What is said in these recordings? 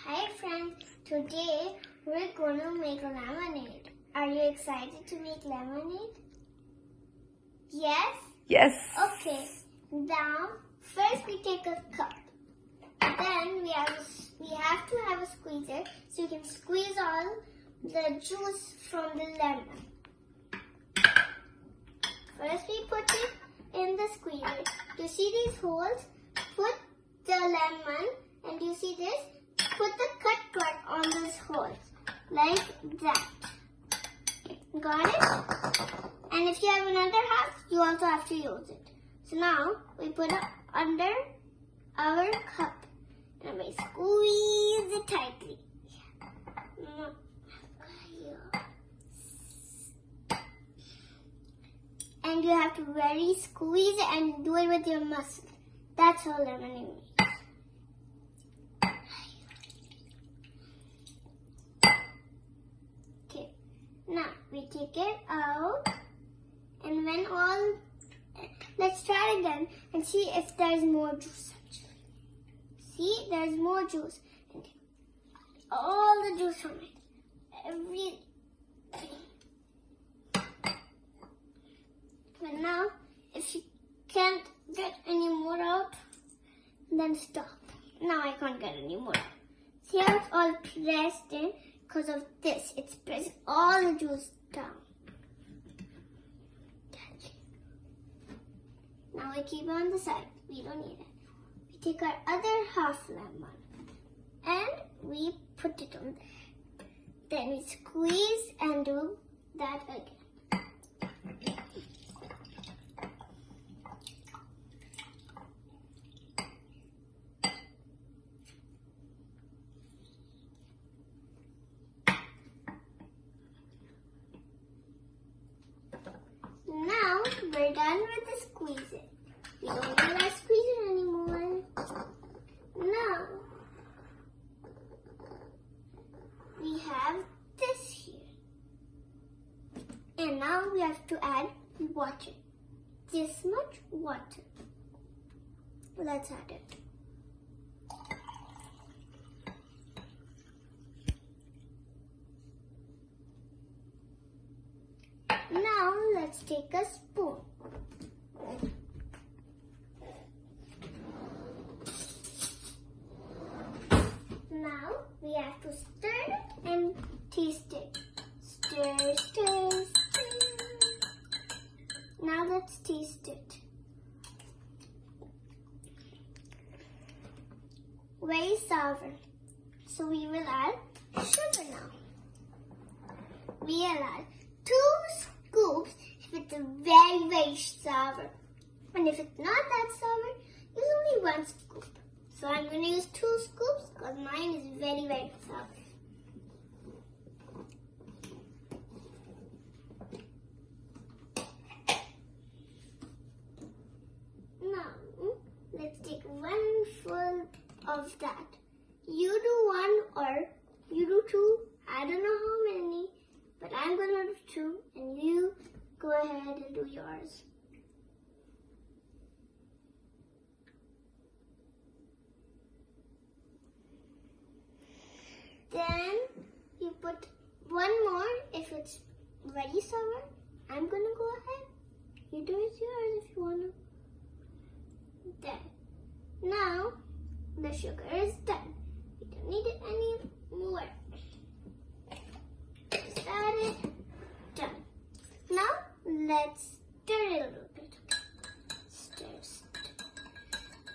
Hi friends, today we're going to make lemonade. Are you excited to make lemonade? Yes? Yes. Okay, now first we take a cup. Then we have to have a squeezer so you can squeeze all the juice from the lemon. First we put it in the squeezer. You see these holes? Put the lemon and you see this? Put the cut part on those holes, like that. Got it? And if you have another half, you also have to use it. So now, we put it under our cup. And we squeeze it tightly. And you have to really squeeze it and do it with your muscle. That's how lemonade means. Now we take it out, and let's try it again and see if there's more juice actually. See, there's more juice. And all the juice from it. Everything. But now, if you can't get any more out, then stop. Now I can't get any more out. See how it's all pressed in? Because of this, it's pressing all the juice down. Now we keep it on the side. We don't need it. We take our other half lemon and we put it on there. Then we squeeze and do that again. Now we're done with the squeezing. We don't need our squeezer anymore. Now we have this here. And now we have to add water. This much water. Let's add it. Now let's take a spoon. Now we have to stir it and taste it. Stir, stir, stir. Now let's taste it. Very sour. So we will add sugar now. We will add 2 scoops if it's very, very sour. And if it's not that sour, use only 1 scoop. So I'm going to use 2 scoops because mine is very, very sour. Now, let's take 1 full of that. You do 1 or you do 2. I don't know how many. But I'm going to do 2 and you go ahead and do yours. Then you put 1 more if it's very sour. I'm going to go ahead. You do it yours if you want to. There. Now the sugar is done. You don't need it anymore. Add it. Done. Now let's stir it a little bit. Stir, stir.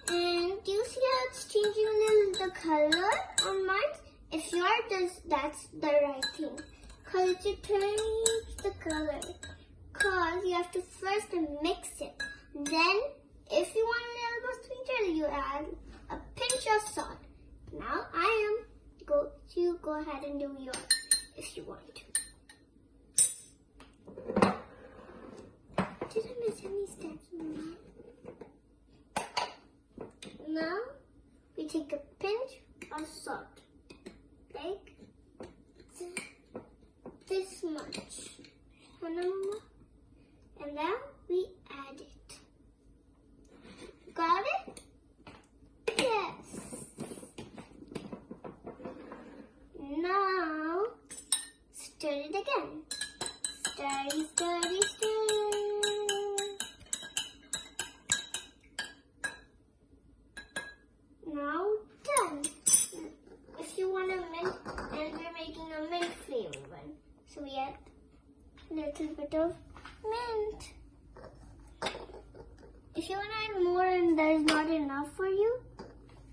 And do you see how it's changing a little the color on mine? If yours does, that's the right thing. Because it turns the color. Because you have to first mix it. Then, if you want a little more sweeter, you add a pinch of salt. Now you go ahead and do yours if you want to. Did I miss any steps? Now we take a pinch of salt, like this much, and now we add it. Got it? Yes. stir it again. Stir, stir, stir. Now done. If you want a mint, and we're making a mint flavor one, so we add a little bit of mint. If you want to add more and there's not enough for you,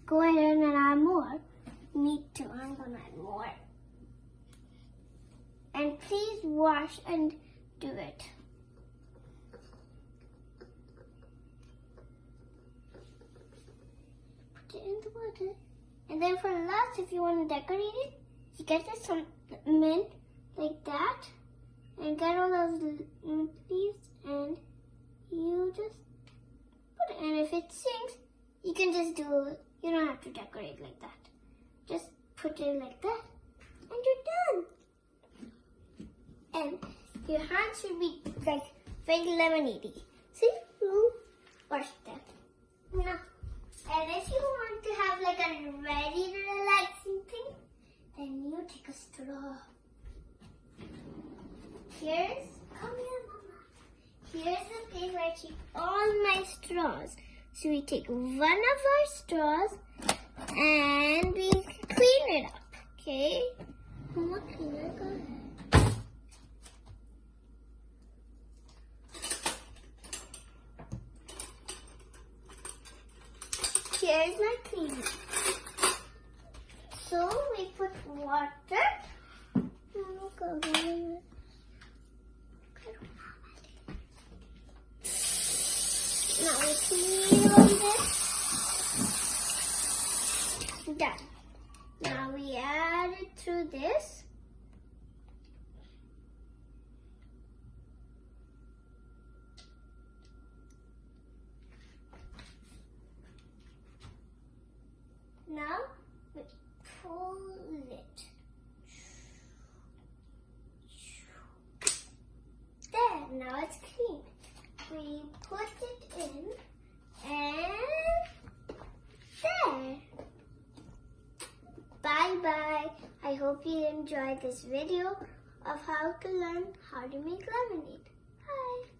go ahead and add more. Me too, I'm gonna add more. And please wash and do it. Put it in the water. And then for last, if you want to decorate it, you get some mint like that. And get all those mint leaves and you just put it. And if it sinks, you can just do it. You don't have to decorate like that. Just put it like that and you're done. And your hands should be like very lemony. See? Wash that. Now, and if you want to have like a very relaxing thing, then you take a straw. Come here, Mama. Here's the place where I keep all my straws. So we take one of our straws and we clean it up, okay? Mama, clean it, go ahead. Here's my cleaner. So we put water. Now we clean all this. Done. Now we add it through this. Now we pull it. There, now it's clean. We put it in and there. Bye bye. I hope you enjoyed this video of how to learn how to make lemonade. Bye.